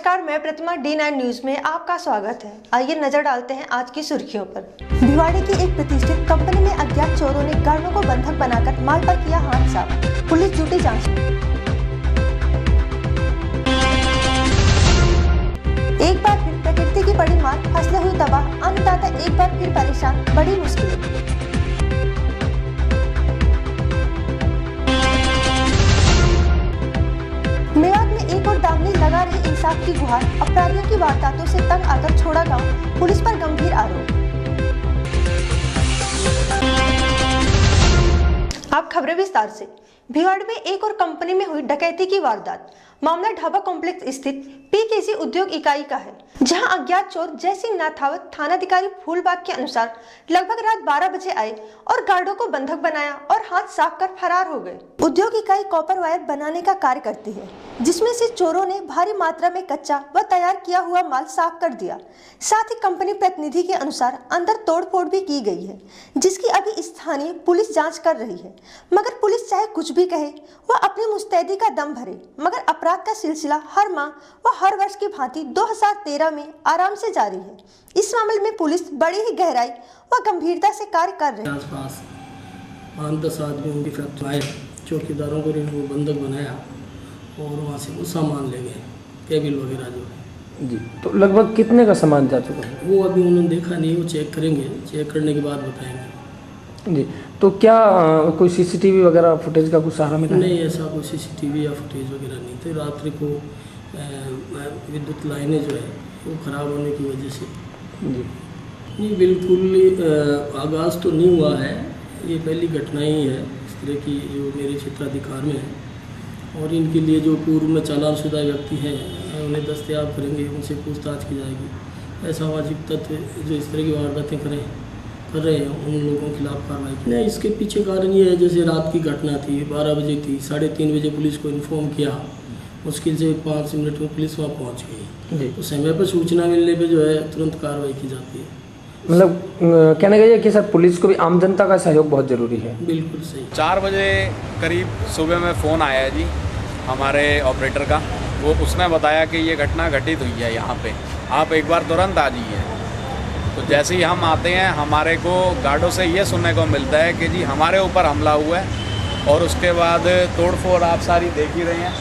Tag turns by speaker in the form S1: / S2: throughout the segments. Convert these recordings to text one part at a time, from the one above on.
S1: नमस्कार, मैं प्रतिमा D9 news में आपका स्वागत है। आइए नजर डालते हैं आज की सुर्खियों पर। भिवाड़ी की एक प्रतिष्ठित कंपनी में अज्ञात चोरों ने गार्डों को बंधक बनाकर माल पर किया हाथ साफ। पुलिस जुटी जांच में। एक बार फिर प्रकृति की बड़ी मार, फसलें हुई तबाह, अन्नदाता एक बार फिर परेशान, बड़ी मुश्किलें। मेवात में एक और दामनी लगा रही इंसाफ की गुहार, अपराधियों की वारदातों से तंग आकर छोड़ा गांव, पुलिस पर गंभीर आरोप। अब खबरें विस्तार से। भिवाड़ी में एक और कंपनी में हुई डकैती की वारदात। मामला ढाबा कॉम्प्लेक्स स्थित पीकेसी उद्योग इकाई का है, जहां अज्ञात चोर जय सिंह नाथावत थानाधिकारी फूलबाग के अनुसार लगभग रात 12 बजे आए और गार्डों को बंधक बनाया और हाथ साफ कर फरार हो गए। उद्योग इकाई कॉपर वायर बनाने का कार्य करती है, जिसमें से चोरों ने भारी मात्रा में कच्चा व तैयार किया हुआ माल साफ कर दिया। साथ ही कंपनी प्रतिनिधि के अनुसार अंदर तोड़फोड़ भी की गई है, जिसकी अभी स्थानीय पुलिस जांच कर रही है। मगर पुलिस चाहे कुछ भी कहे, वह अपनी मुस्तैदी का दम भरे, मगर अपराध का सिलसिला हर माह व हर वर्ष की भांति 2013 में आराम से जारी है। इस मामले में पुलिस बड़ी ही गहराई व गंभीरता से कार्य कर रही है।
S2: आसपास 5-10 आदमी उनकी फैक्ट्री आए, चौकीदारों को इनको बंधक बनाया और वहाँ से वो सामान ले गए, केबिल वगैरह जो है।
S3: जी, तो लगभग कितने का सामान जा चुका है?
S2: वो अभी उन्होंने देखा नहीं, वो चेक करेंगे, चेक करने के बाद बताएंगे।
S3: जी, तो क्या कोई सीसीटीवी वगैरह फुटेज का कुछ सहारा मिला?
S2: नहीं, ऐसा कोई सीसीटीवी या फुटेज वगैरह नहीं थे। रात्रि को विद्युत लाइनें जो है वो खराब होने की वजह से।
S3: जी
S2: नहीं, बिल्कुल आगाज़ तो नहीं हुआ है, ये पहली घटना ही है इस तरह की जो मेरे क्षेत्राधिकार में है। और इनके लिए जो पूर्व में चालानशुदा व्यक्ति हैं उन्हें दस्तयाब करेंगे, उनसे पूछताछ की जाएगी। ऐसा वाजिब तत्व जो इस तरह की वारदातें कर रहे हैं उन लोगों के खिलाफ कार्रवाई की। नहीं, इसके पीछे कारण ये है, जैसे रात की घटना थी, 12 बजे थी, 3:30 बजे पुलिस को इन्फॉर्म किया, मुश्किल से 5 मिनट में पुलिस वहाँ पहुँच गई। तो समय पर सूचना मिलने पे जो है तुरंत कार्रवाई की जाती है।
S3: मतलब कहने का ये कि सर पुलिस को भी आम जनता का सहयोग बहुत ज़रूरी है।
S2: बिल्कुल सही।
S4: 4 बजे करीब सुबह में फ़ोन आया है जी हमारे ऑपरेटर का, वो उसने बताया कि ये घटना घटित हुई है यहाँ पे, आप एक बार तुरंत आ जाइए। तो जैसे ही हम आते हैं, हमारे को गार्डों से ये सुनने को मिलता है कि जी हमारे ऊपर हमला हुआ है। और उसके बाद तोड़फोड़ आप सारी देख ही रहे हैं,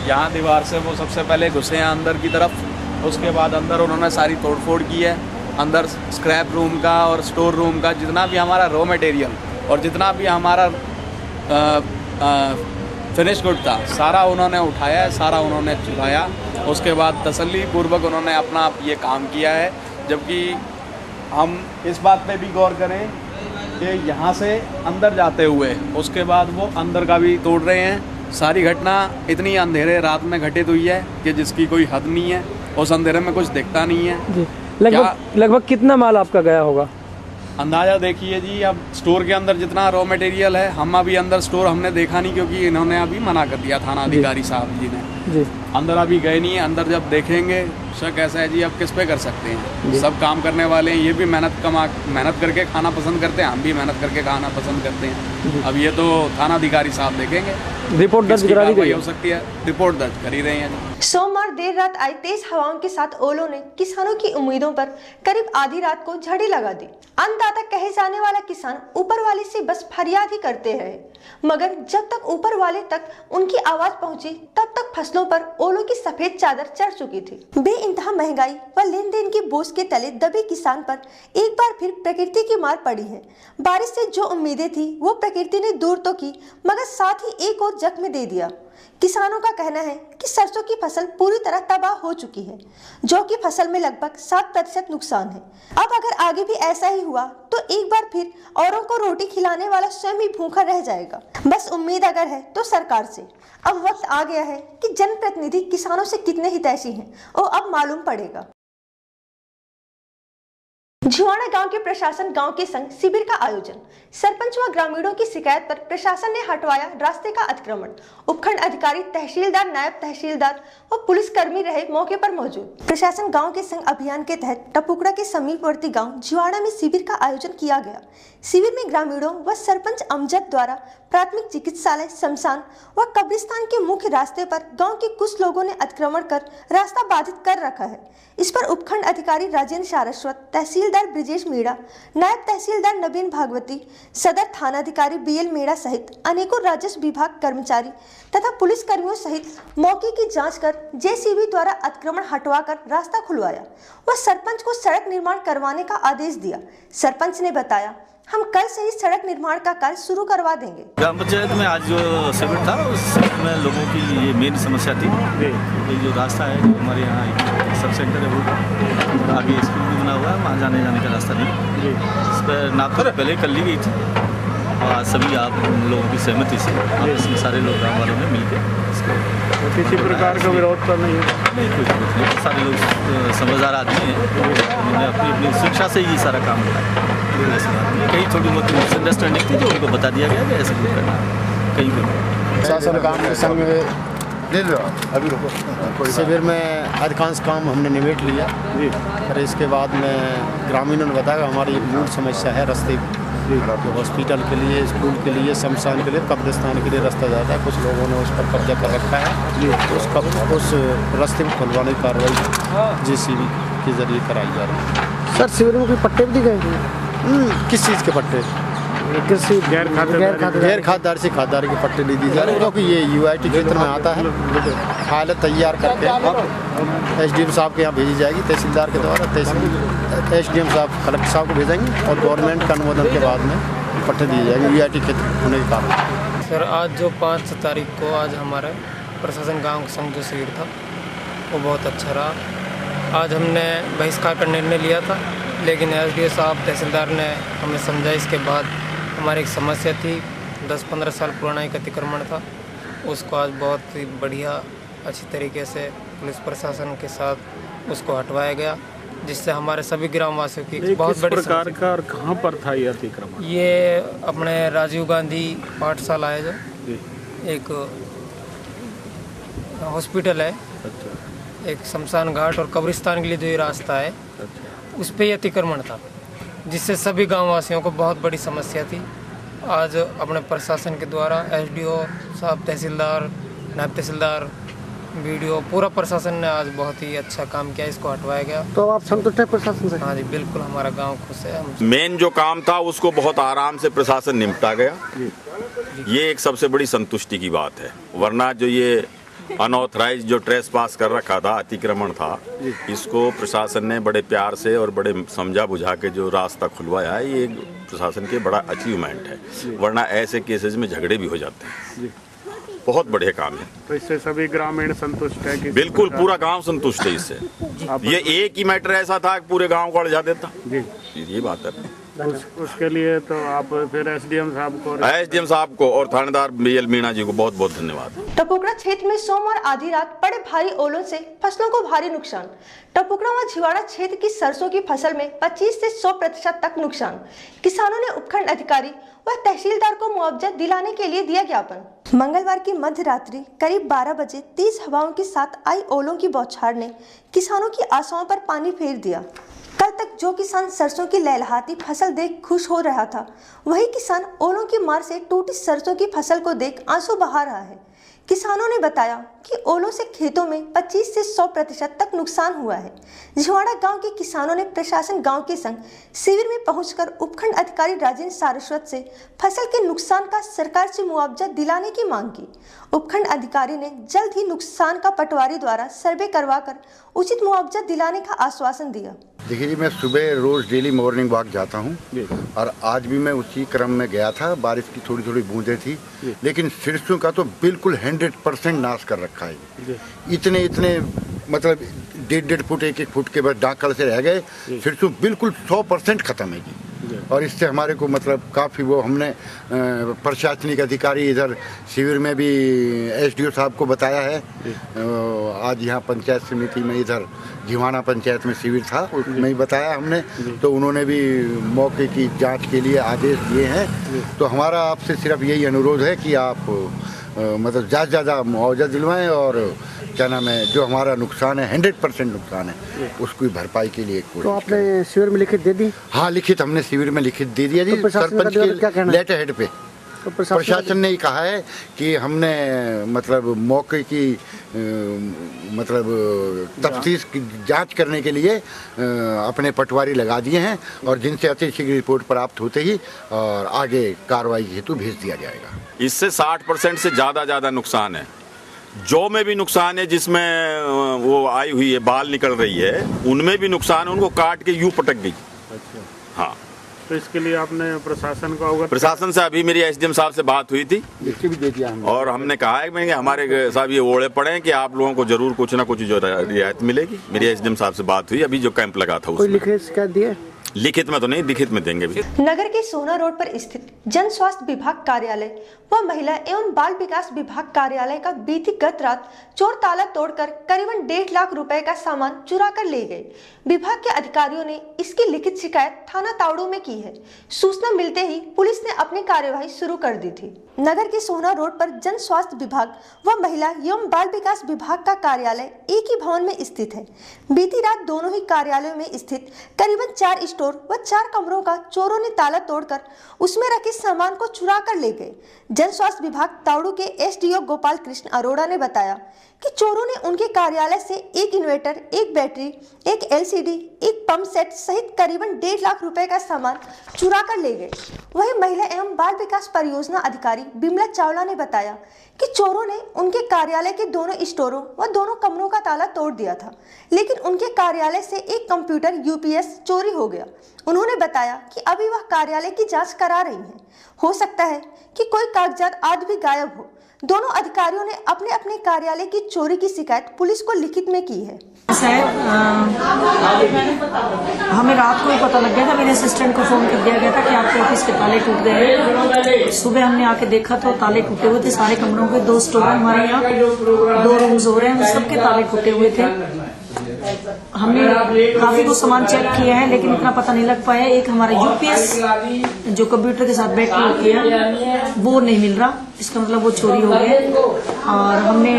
S4: यहाँ दीवार से वो सबसे पहले घुसे हैं अंदर की तरफ, उसके बाद अंदर उन्होंने सारी तोड़फोड़ की है। अंदर स्क्रैप रूम का और स्टोर रूम का जितना भी हमारा रॉ मटेरियल और जितना भी हमारा फिनिश गुड था, सारा उन्होंने उठाया है, सारा उन्होंने चुराया। उसके बाद तसल्ली पूर्वक उन्होंने अपना ये काम किया है। जबकि हम इस बात पे भी गौर करें कि यहाँ से अंदर जाते हुए उसके बाद वो अंदर का भी तोड़ रहे हैं। सारी घटना इतनी अंधेरे रात में घटित हुई है कि जिसकी कोई हद नहीं है, उस अंधेरे में कुछ दिखता नहीं है।
S3: लगभग कितना माल आपका गया होगा?
S4: अंदाज़ा देखिए जी, अब स्टोर के अंदर जितना रॉ मटेरियल है, हम अभी अंदर स्टोर हमने देखा नहीं क्योंकि इन्होंने अभी मना कर दिया, थाना अधिकारी साहब जी ने। अंदर अभी गए नहीं है, अंदर जब देखेंगे शक ऐसा है जी, अब किस पे कर सकते हैं। सब काम करने वाले हैं, ये भी मेहनत करके खाना पसंद करते हैं, हम भी मेहनत करके खाना पसंद करते हैं। अब ये तो थाना अधिकारी साहब देखेंगे,
S3: रिपोर्ट दर्ज करा दी गई
S4: हो सकती है, रिपोर्ट दर्ज कर ही रहे हैं।
S1: सोमवार देर रात आई तेज हवाओं के साथ ओलों ने किसानों की उम्मीदों पर करीब आधी रात को झड़ी लगा दी। अन्नदाता कहे जाने वाला किसान ऊपर वाले से बस फरियाद ही करते रहे, मगर जब तक ऊपर वाले तक उनकी आवाज पहुंची, तब तक फसलों पर ओलों की सफेद चादर चढ़ चुकी थी। बेइंतहा महंगाई व लेन देन की बोझ के तले दबे किसान पर एक बार फिर प्रकृति की मार पड़ी है। बारिश से जो उम्मीदें थी वो प्रकृति ने दूर तो की, मगर साथ ही एक और जख्म दे दिया। किसानों का कहना है कि सरसों की फसल पूरी तरह तबाह हो चुकी है, जो कि फसल में लगभग 7% नुकसान है। अब अगर आगे भी ऐसा ही हुआ तो एक बार फिर औरों को रोटी खिलाने वाला स्वयं ही भूखा रह जाएगा। बस उम्मीद अगर है तो सरकार से। अब वक्त आ गया है कि जनप्रतिनिधि किसानों से कितने हितैषी हैं, वो अब मालूम पड़ेगा। झिवाड़ा गांव के प्रशासन गांव के संग शिविर का आयोजन। सरपंच व ग्रामीणों की शिकायत पर प्रशासन ने हटवाया रास्ते का अतिक्रमण। उपखंड अधिकारी, तहसीलदार, नायब तहसीलदार व पुलिसकर्मी रहे मौके पर मौजूद। प्रशासन गांव के संग अभियान के तहत टपुकड़ा के समीपवर्ती गांव झिवाड़ा में शिविर का आयोजन किया गया। शिविर में ग्रामीणों व सरपंच अमजद द्वारा प्राथमिक चिकित्सालय, शमशान व कब्रिस्तान के मुख्य रास्ते पर गांव के कुछ लोगों ने अतिक्रमण कर रास्ता बाधित कर रखा है। इस पर उपखंड अधिकारी राजेंद्र सारस्वत, तहसीलदार ब्रिजेश मीणा, नायब तहसीलदार नवीन भागवती, सदर थानाधिकारी बीएल मीणा सहित अनेकों राजस्व विभाग कर्मचारी तथा पुलिस कर्मियों सहित मौके की जांच कर जेसीबी द्वारा अतिक्रमण हटवाकर रास्ता खुलवाया व सरपंच को सड़क निर्माण करवाने का आदेश दिया। सरपंच ने बताया, हम कल से ही सड़क निर्माण का कार्य शुरू करवा देंगे।
S5: ग्राम पंचायत में आज जो शिविर था उस शिविर में लोगों की ये मेन समस्या थी। ये जो रास्ता है, जो हमारे यहाँ सब सेंटर है, वो आगे स्कूल भी बना हुआ है, वहाँ जाने का रास्ता नहीं। इस पर नाप तो पहले कर ली गई थी और आज सभी आप लोगों की सहमति से इसमें सारे लोग ग्राम वालों ने मिलकर
S6: किसी प्रकार का विरोध तो नहीं है?
S5: नहीं, कुछ नहीं। सारे लोग समझदार आदमी हैं, उन्होंने अपनी अपनी शिक्षा से ही सारा काम किया। कहीं थोड़ी मोटी मिसअंडरस्टैंडिंग थी जो उनको बता दिया गया कि ऐसा कुछ करना है। कहीं भी
S7: शासन काम के संग शिविर में अधिकांश काम हमने निमेट लिया। फिर इसके बाद में ग्रामीणों ने बताया हमारी एक मूल समस्या है रास्ते की। हॉस्पिटल के लिए, स्कूल के लिए, शमशान के लिए, कब्रिस्तान के लिए रास्ता जाता है। कुछ लोगों ने उस पर कब्जा कर रखा है। उस रास्ते को खुलवाने की कार्रवाई जेसीबी के जरिए कराई जा रही है।
S3: सर, शिविर में कोई पट्टे भी दी गए?
S7: किस चीज़ के पट्टे?
S3: किसी गैर
S7: खातदार से खातदार के पट्टे नहीं दी जा रहे, क्योंकि ये यूआईटी क्षेत्र में आता है। हालत तैयार करके एसडीएम साहब के यहाँ भेजी जाएगी, तहसीलदार के द्वारा। एसडीएम साहब कलेक्टर साहब को भेजेंगे और गवर्नमेंट का अनुमोदन के बाद में पट्टे दिए जाएंगे यूआईटी क्षेत्र होने के कारण।
S3: सर, आज जो 5 तारीख को आज हमारे प्रशासन गाँव संघ जो शिविर था वो बहुत अच्छा रहा। आज हमने बहिष्कार का निर्णय लिया था, लेकिन एसडीओ साहब, तहसीलदार ने हमें समझा। इसके बाद हमारी एक समस्या थी, 10-15 साल पुराना एक अतिक्रमण था, उसको आज बहुत ही बढ़िया अच्छी तरीके से पुलिस प्रशासन के साथ उसको हटवाया गया, जिससे हमारे सभी ग्रामवासियों की बहुत बड़ी
S6: प्रकार का। और कहाँ पर था ये अतिक्रमण?
S3: ये अपने राजीव गांधी पाठशाला है, जो एक हॉस्पिटल है, एक शमशान घाट और कब्रिस्तान के लिए जो ये रास्ता है, उस पे ये अतिक्रमण था, जिससे सभी गांववासियों को बहुत बड़ी समस्या थी। आज अपने प्रशासन के द्वारा एसडीओ साहब, तहसीलदार, नायब तहसीलदार, बीडीओ, पूरा प्रशासन ने आज बहुत ही अच्छा काम किया, इसको हटवाया गया। तो आप संतुष्ट हैं प्रशासन से?
S8: हाँ जी, बिल्कुल, हमारा गांव खुश है। मेन जो काम था उसको बहुत आराम से प्रशासन निपटा गया, ये एक सबसे बड़ी संतुष्टि की बात है। वरना जो ये अनऑथराइज जो ट्रेस पास कर रखा था, अतिक्रमण था, इसको प्रशासन ने बड़े प्यार से और बड़े समझा बुझा के जो रास्ता खुलवाया है, ये प्रशासन के बड़ा अचीवमेंट है। वरना ऐसे केसेस में झगड़े भी हो जाते हैं। बहुत बढ़िया काम है।
S6: तो इससे सभी ग्रामीण संतुष्ट है?
S8: बिल्कुल, पूरा गांव संतुष्ट है इससे। ये एक ही मैटर ऐसा था कि पूरे गांव को अड़जा देता। ये बात है।
S6: उसके लिए तो आप फिर एसडीएम साहब को और थानेदार बीएल मीणा जी को बहुत बहुत धन्यवाद।
S1: टपुकड़ा क्षेत्र में सोमवार आधी रात पड़े भारी ओलों से फसलों को भारी नुकसान। टपुकड़ा व झिवाड़ा क्षेत्र की सरसों की फसल में 25 से 100% तक नुकसान। किसानों ने उपखंड अधिकारी व तहसीलदार को मुआवजा दिलाने के लिए दिया ज्ञापन। मंगलवार की मध्य रात्रि करीब 12 बजे तेज हवाओं के साथ आई ओलों की बौछार ने किसानों की आशाओं पर पानी फेर दिया। कल तक जो किसान सरसों की लहलहाती फसल देख खुश हो रहा था, वही किसान ओलों की मार से टूटी सरसों की फसल को देख आंसू बहा रहा है। किसानों ने बताया कि ओलों से खेतों में 25 से 100% तक नुकसान हुआ है। झिवाड़ा गांव के किसानों ने प्रशासन गांव के संग शिविर में पहुंचकर उपखंड अधिकारी राजेंद्र सारस्वत से फसल के नुकसान का सरकार से मुआवजा दिलाने की मांग की। उपखंड अधिकारी ने जल्द ही नुकसान का पटवारी द्वारा सर्वे करवाकर उचित मुआवजा दिलाने का आश्वासन दिया।
S9: देखिए जी, मैं सुबह रोज डेली मॉर्निंग वॉक जाता हूँ और आज भी मैं उसी क्रम में गया था। बारिश की थोड़ी थोड़ी बूंदें थी, लेकिन सरसों का तो बिल्कुल 100% नाश कर रखा है। इतने मतलब 1.5 फुट 1-1 फुट के बाद डाकल से रह गए। सरसों बिल्कुल 100% खत्म है जी। और इससे हमारे को मतलब काफ़ी वो हमने प्रशासनिक अधिकारी इधर शिविर में भी एसडीओ साहब को बताया है। आज यहाँ पंचायत समिति में इधर झिवाना पंचायत में शिविर था, उसमें ही बताया हमने, तो उन्होंने भी मौके की जांच के लिए आदेश दिए हैं। तो हमारा आपसे सिर्फ यही अनुरोध है कि आप मतलब ज़्यादा से ज़्यादा मुआवजा दिलवाएं और क्या नाम है, जो हमारा नुकसान है 100% नुकसान है उसकी भरपाई के लिए।
S10: तो आपने शिविर में लिखित दे दी?
S9: हाँ, लिखित हमने शिविर में लिखित दे दिया जी, सरपंच के लेटर हेड पे। तो प्रशासन ने ही कहा है कि हमने मतलब मौके की मतलब तफ्तीश की जांच करने के लिए अपने पटवारी लगा दिए हैं और जिनसे अति शीघ्र रिपोर्ट प्राप्त होते ही और आगे कार्रवाई हेतु भेज दिया जाएगा।
S8: इससे 60% से ज़्यादा नुकसान है। जौ में भी नुकसान है, जिसमें वो आई हुई है, बाल निकल रही है, उनमें भी नुकसान है, उनको काट के यूं पटक गई।
S10: अच्छा।
S8: हाँ,
S10: तो इसके लिए आपने प्रशासन को अवगत?
S8: प्रशासन से अभी मेरी एसडीएम साहब से बात हुई थी,
S9: लिख भी दे दिया हमने।
S8: और हमने कहा है कि हमारे साहब ये ओढ़े पड़े हैं कि आप लोगों को जरूर कुछ ना कुछ जो रियायत मिलेगी। मेरी एसडीएम साहब से बात हुई अभी जो कैंप लगा था उसमें।
S10: लिखित शिकायत दिए?
S8: लिखित में तो नहीं, लिखित में देंगे भी।
S1: नगर के सोना रोड पर स्थित जन स्वास्थ्य विभाग कार्यालय व महिला एवं बाल विकास विभाग कार्यालय का बीती गत रात चोर ताला तोड़कर करीबन 1.5 लाख रुपए का सामान चुरा कर ले गए। विभाग के अधिकारियों ने इसकी लिखित शिकायत थाना तावड़ू में की है। सूचना मिलते ही पुलिस ने अपनी कार्यवाही शुरू कर दी थी। नगर के सोना रोड पर जन स्वास्थ्य विभाग व महिला एवं बाल विकास विभाग का कार्यालय एक ही भवन में स्थित है। बीती रात दोनों ही कार्यालयों में स्थित करीबन 4 स्टोर व 4 कमरों का चोरों ने ताला तोड़कर उसमें रखे सामान को चुरा कर ले गए। जन स्वास्थ्य विभाग तावड़ू के एसडीओ गोपाल कृष्ण अरोड़ा ने बताया कि चोरों ने उनके कार्यालय से एक इन्वर्टर, एक बैटरी, एक एलसीडी, एक पंप सेट सहित करीबन 1.5 लाख रुपए का सामान चुरा कर ले गए। वहीं महिला एवं बाल विकास परियोजना अधिकारी बिमला चावला ने बताया कि चोरों ने उनके कार्यालय के दोनों स्टोरों व दोनों कमरों का ताला तोड़ दिया था, लेकिन उनके कार्यालय से एक कंप्यूटर यूपीएस चोरी हो गया। उन्होंने बताया कि अभी वह कार्यालय की जांच करा रही हैं। हो सकता है कि कोई कागजात आज भी गायब हो। दोनों अधिकारियों ने अपने अपने कार्यालय की चोरी की शिकायत पुलिस को लिखित में की है।
S11: हमें रात को ही पता लग गया था, मेरे असिस्टेंट को फोन कर दिया गया था कि आपके ऑफिस के ताले टूट गए हैं। सुबह हमने आके देखा तो ताले टूटे हुए थे सारे कमरों के। 2 स्टोर हमारे यहाँ, 2 रूम्स हो रहे हैं, सबके ताले टूटे हुए थे। हमने काफी कुछ सामान चेक किया है लेकिन इतना पता नहीं लग पाया। एक हमारा यूपीएस जो कंप्यूटर के साथ बैटरी होती है वो नहीं मिल रहा, इसका मतलब वो चोरी हो गया। और हमने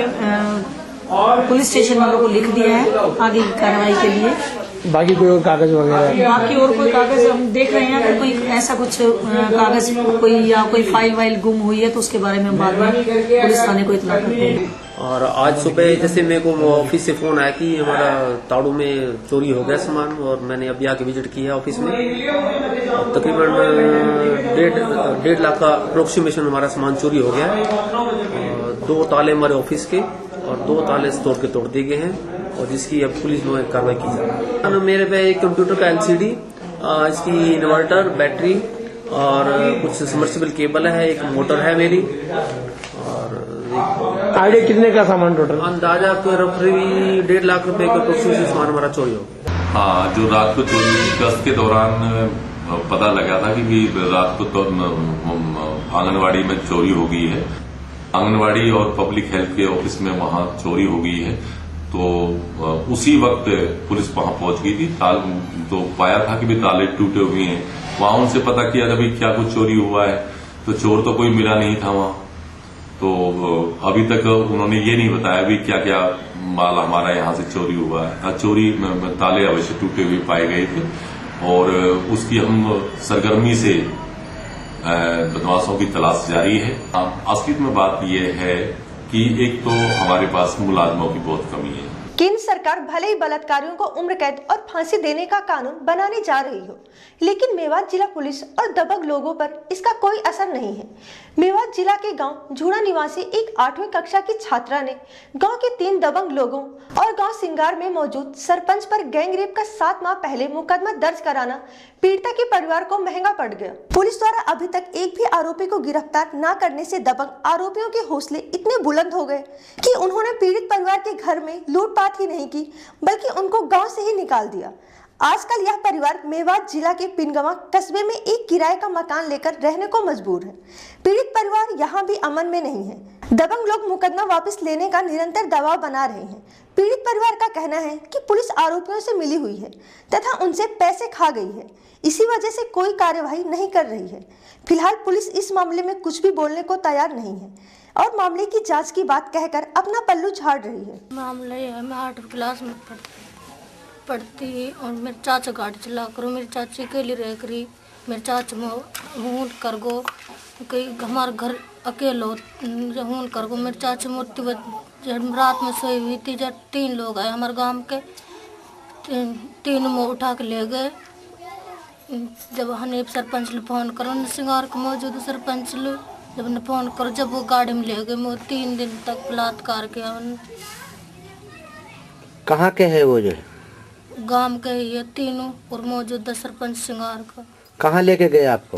S11: पुलिस स्टेशन वालों को लिख दिया है आगे की कार्रवाई के लिए।
S10: बाकी कोई और कागज वगैरह?
S11: बाकी और कोई कागज हम देख रहे हैं कि कोई ऐसा कुछ कागज कोई या कोई फाइल वाइल गुम हुई है तो उसके बारे में हम बाद में पुलिस थाने को इत्तला करते हैं।
S12: और आज सुबह जैसे मेरे को ऑफिस से फोन आया कि हमारा ताड़ू में चोरी हो गया सामान, और मैंने अभी आके विजिट किया ऑफिस में। तकरीबन 1.5 लाख का अप्रोक्सीमेशन हमारा सामान चोरी हो गया है। 2 ताले हमारे ऑफिस के और 2 ताले स्टोर के तोड़ दिए गए हैं और जिसकी अब पुलिस में कार्रवाई की जा रही है। मेरे पे एक कंप्यूटर का एलसीडी, इसकी इन्वर्टर, बैटरी और कुछ सबमर्सिबल केबल है, एक मोटर है मेरी। और
S10: आइडिया कितने का सामान टोटल?
S12: अंदाजा रफली 1.5 लाख रुपए का अप्रोक्सीमेशन सामान हमारा चोरी हो गया।
S13: हाँ, जो रात को चोरी गश्त के दौरान पता लगा था कि रात को तो आंगनवाड़ी में चोरी हो गई है। आंगनवाड़ी और पब्लिक हेल्थ के ऑफिस में वहां चोरी हो गई है, तो उसी वक्त पुलिस वहां पहुंच गई थी। तो पाया था कि भी ताले टूटे हुए हैं। वहां उनसे पता किया था भी क्या कुछ चोरी हुआ है, तो चोर तो कोई मिला नहीं था वहां। तो अभी तक उन्होंने ये नहीं बताया भी क्या क्या माल हमारा यहाँ से चोरी हुआ है। चोरी ताले अवश्य टूटे हुए पाए गए थे और उसकी हम सरगर्मी से बदमाशों की तलाश जारी है। असलियत में बात यह है कि एक तो हमारे पास मुलाजमों की बहुत कमी है।
S1: केंद्र सरकार भले ही बलात्कारियों को उम्र कैद और फांसी देने का कानून बनाने जा रही हो, लेकिन मेवात जिला पुलिस और दबंग लोगों पर इसका कोई असर नहीं है। मेवात जिला के गांव झूड़ा निवासी एक 8वीं कक्षा की छात्रा ने गांव के 3 दबंग लोगों और गांव सिंगार में मौजूद सरपंच पर गैंगरेप का 7 माह पहले मुकदमा दर्ज कराना पीड़िता के परिवार को महंगा पड़ गया। पुलिस द्वारा अभी तक एक भी आरोपी को गिरफ्तार न करने से दबंग आरोपियों के हौसले इतने बुलंद हो गए कि उन्होंने पीड़ित परिवार के घर में लूटपाट ही नहीं की बल्कि उनको गांव से ही निकाल दिया। आजकल यह परिवार मेवात जिला के पिनगवा कस्बे में एक किराए का मकान लेकर रहने को मजबूर है। पीड़ित परिवार यहाँ भी अमन में नहीं है। दबंग लोग मुकदमा वापस लेने का निरंतर दबाव बना रहे हैं। पीड़ित परिवार का कहना है कि पुलिस आरोपियों से मिली हुई है तथा उनसे पैसे खा गई है, इसी वजह से कोई कार्यवाही नहीं कर रही है। फिलहाल पुलिस इस मामले में कुछ भी बोलने को तैयार नहीं है और मामले की जांच की बात कहकर अपना पल्लू झाड़ रही है।
S14: मामला यह है, मैं 8वीं क्लास में पढ़ती और मेरे चाचा गाड़ी चला करो, मेरी चाची अकेली रह करी, मेरे चाचा हूँ कर गो कहीं हमारे घर अकेलो हूँ कर गो। मेरे चाचा मूर्ति जब रात में सोई हुई थी, जब 3 लोग आए हमारे गांव के, 3 में उठा के ले गए। जब हनीफ सरपंच ने फ़ोन करो, सिंगार के मौजूद सरपंच ने जब ने फ़ोन करो, जब वो गाड़ी में ले गए, वो 3 दिन तक बलात्कार किया।
S15: कहाँ के है वो? जो
S14: गांव के ही है तीनों और मौजूदा सरपंच सिंगार का।
S15: कहाँ लेके गए आपको?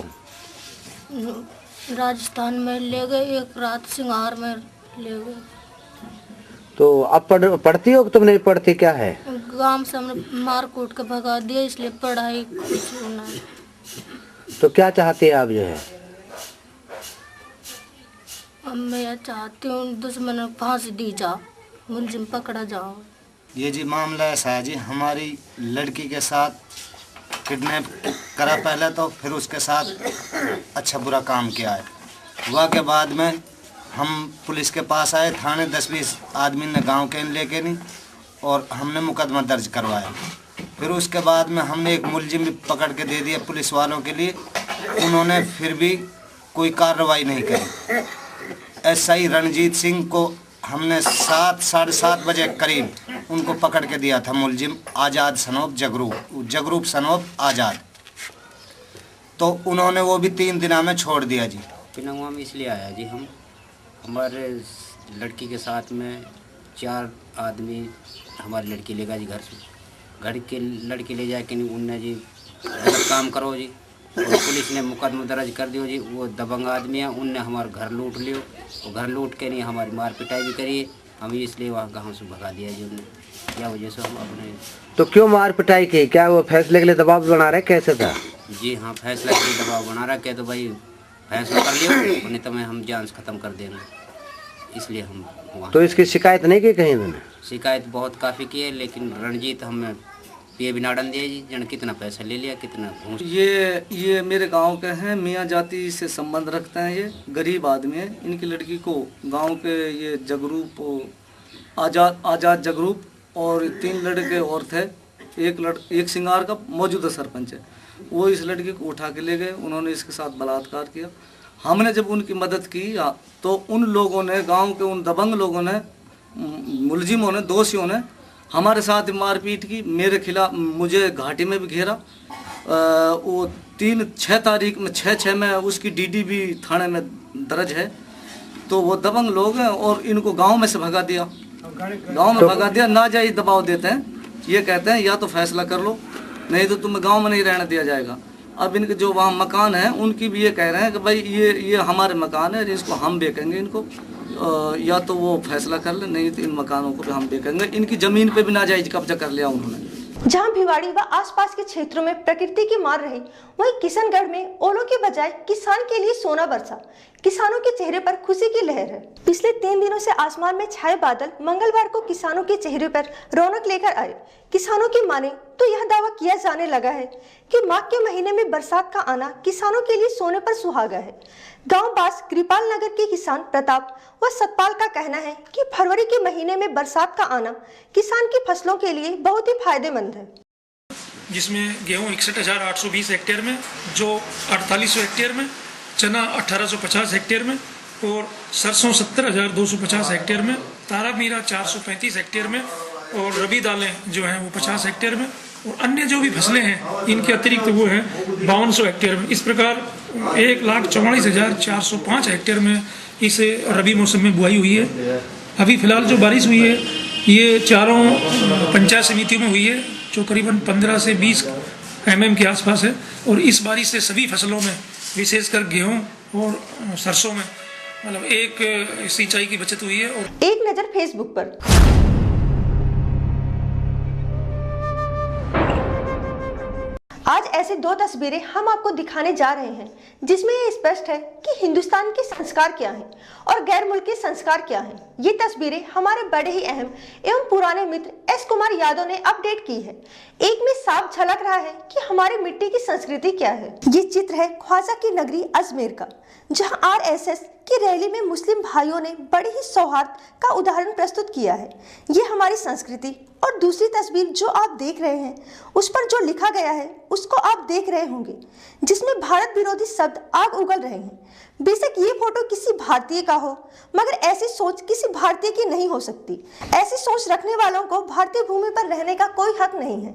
S14: राजस्थान में ले गए, एक रात सिंगार में ले गए।
S15: तो अब पढ़ती हो कि तुम नहीं पढ़ती? क्या है
S14: गांव से हमने मार कूट के भगा दिया, इसलिए पढ़ाई कुछ नहीं।
S15: तो क्या चाहती है आप? जो है
S14: अब मैं यह चाहती हूँ दुश्मन फांसी दी जा, मुलजिम पकड़ा जाओ।
S16: ये जी मामला ऐसा है जी, हमारी लड़की के साथ किडनैप करा पहले, तो फिर उसके साथ अच्छा बुरा काम किया है। हुआ के बाद में हम पुलिस के पास आए, थाने 10-20 आदमी ने गांव के लेके नहीं, और हमने मुकदमा दर्ज करवाया। फिर उसके बाद में हमने एक मुलजिम भी पकड़ के दे दिया पुलिस वालों के लिए, उन्होंने फिर भी कोई कार्रवाई नहीं करी। एसआई रणजीत सिंह को हमने 7-7:30 बजे करीब उनको पकड़ के दिया था, मुलजिम आज़ाद सनोप जगरूप सनोप आज़ाद, तो उन्होंने वो भी 3 दिन में छोड़ दिया जी।
S17: पिनंगवा में इसलिए आया जी, हम हमारे लड़की के साथ में 4 आदमी हमारी लड़की ले गया जी, घर की लड़की ले जाके उनने जी गलत काम करो जी, और पुलिस ने मुकदमा दर्ज कर दियो जी। वो दबंग आदमी है, उनने हमारा घर लूट लियो, और घर लूट के नहीं हमारी मार पिटाई भी करी, हम इसलिए वहाँ गाँव से भगा दिया जी उन्होंने, क्या वजह से हम अपने।
S15: तो क्यों मार पिटाई की? क्या वो फैसले के लिए दबाव बना रहे? कैसे था?
S17: जी हाँ, फैसला के लिए दबाव बना रहा, क्या तो भाई फैसला कर लियो, नहीं तो मैं हम जान से ख़त्म कर देंगे, इसलिए हम वहाँ।
S15: तो इसकी शिकायत नहीं की कहीं? मैंने
S17: शिकायत बहुत काफ़ी की है, लेकिन रणजीत हमें ये भी नाडन दिया जी, जन कितना पैसा ले लिया, कितना घूस।
S18: ये मेरे गांव के हैं, मियाँ जाति से संबंध रखते हैं, ये गरीब आदमी है। इनकी लड़की को गांव के ये जगरूप आज़ाद जगरूप और 3 लड़के और थे, एक सिंगार का मौजूदा सरपंच है, वो इस लड़की को उठा के ले गए, उन्होंने इसके साथ बलात्कार किया। हमने जब उनकी मदद की तो उन लोगों ने, गाँव के उन दबंग लोगों ने, मुलजिमों ने, दोषियों ने हमारे साथ मारपीट की, मेरे खिलाफ मुझे घाटी में भी घेरा। वो 3-6 तारीख में 6-6 में उसकी डीडी भी थाने में दर्ज है। तो वो दबंग लोग हैं और इनको गांव में से भगा दिया, गांव में भगा दिया। नाजायज दबाव देते हैं, ये कहते हैं या तो फैसला कर लो, नहीं तो तुम्हें गांव में नहीं रहने दिया जाएगा। अब इनके जो वहाँ मकान हैं उनकी भी ये कह रहे हैं कि भाई ये हमारे मकान है, इसको हम बेचेंगे इनको, या तो वो फैसला कर ले, नहीं तो इन मकानों को भी हम बेचेंगे। इनकी जमीन पे भी नाजायज कब्जा कर लिया उन्होंने।
S1: जहां भिवाड़ी व आसपास के क्षेत्रों में प्रकृति की मार रही, वहीं किशनगढ़ में ओलों के बजाय किसान के लिए सोना बरसा। किसानों के चेहरे पर खुशी की लहर है। पिछले 3 दिनों से आसमान में छाए बादल मंगलवार को किसानों के चेहरे पर रौनक लेकर आए। किसानों की माने तो यह दावा किया जाने लगा है कि माघ के महीने में बरसात का आना किसानों के लिए सोने पर सुहागा है। गांव बास कृपाल नगर के किसान प्रताप व सतपाल का कहना है कि फरवरी के महीने में बरसात का आना किसान की फसलों के लिए बहुत ही फायदेमंद है,
S19: जिसमें गेहूं 61,820 हेक्टेयर में, जो 4800 हेक्टेयर में, चना 1850 हेक्टेयर में और सरसों 70,250 हेक्टेयर में, तारा मीरा 435 हेक्टेयर में और रबी दालें जो हैं वो 50 हेक्टेयर में, और अन्य जो भी फसलें हैं इनके अतिरिक्त वो हैं 5200 हेक्टेयर में। इस प्रकार 1,44,405 हेक्टेयर में इसे रबी मौसम में बुआई हुई है। अभी फिलहाल जो बारिश हुई है ये चारों पंचायत समितियों में हुई है, जो करीबन 15 से 20 mm के आसपास है, और इस बारिश से सभी फसलों में, विशेषकर गेहूं और सरसों में, मतलब एक सिंचाई की बचत हुई है। और
S1: एक नजर फेसबुक पर। आज ऐसे दो तस्वीरें हम आपको दिखाने जा रहे हैं जिसमें ये स्पष्ट है कि हिंदुस्तान के संस्कार क्या हैं और गैर मुल्की संस्कार क्या हैं। ये तस्वीरें हमारे बड़े ही अहम एवं पुराने मित्र एस कुमार यादव ने अपडेट की है। एक में साफ झलक रहा है कि हमारी मिट्टी की संस्कृति क्या है। ये चित्र है ख्वाजा की नगरी अजमेर का, जहां आरएसएस की रैली में मुस्लिम भाइयों ने बड़े ही सौहार्द का उदाहरण प्रस्तुत किया है। ये हमारी संस्कृति। और दूसरी तस्वीर जो आप देख रहे हैं उस पर जो लिखा गया है उसको आप देख रहे होंगे, जिसमें भारत विरोधी शब्द आग उगल रहे हैं। बेशक ये फोटो किसी भारतीय का हो, मगर ऐसी सोच किसी भारतीय की नहीं हो सकती। ऐसी सोच रखने वालों को भारतीय भूमि पर रहने का कोई हक नहीं है।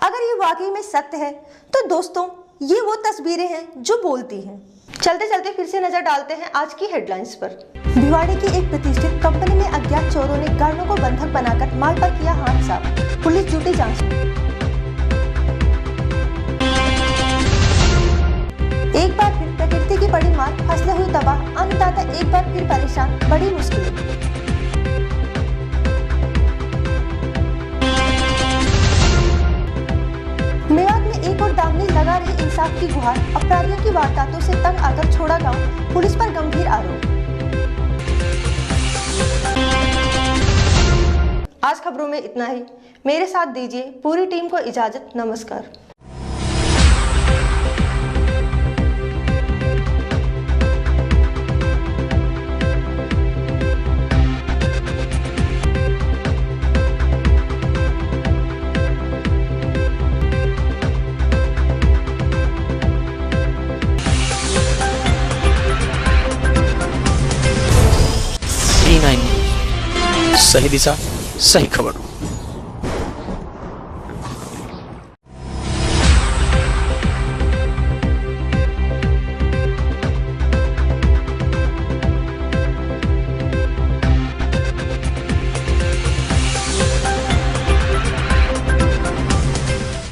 S1: अगर ये वाकई में सत्य है तो दोस्तों ये वो तस्वीरें हैं जो बोलती हैं। चलते चलते फिर से नजर डालते हैं आज की हेडलाइंस पर। भिवाड़ी की एक प्रतिष्ठित कंपनी में अज्ञात चोरों ने गार्डों को बंधक बनाकर माल पर किया हाथ साफ, पुलिस जुटी जांच में। एक बार फिर प्रकृति की बड़ी मार, फसलें हुई तबाह, अन्नदाता एक बार फिर परेशान, बड़ी मुश्किलें। मेवात में एक और दामनी लगा रही इंसाफ की गुहार, अपराधियों की वारदातों से तंग आकर छोड़ा गांव, पुलिस पर गंभीर आरोप। आज खबरों में इतना ही। मेरे साथ दीजिए पूरी टीम को इजाजत। नमस्कार।
S20: सही दिशा, सही खबर।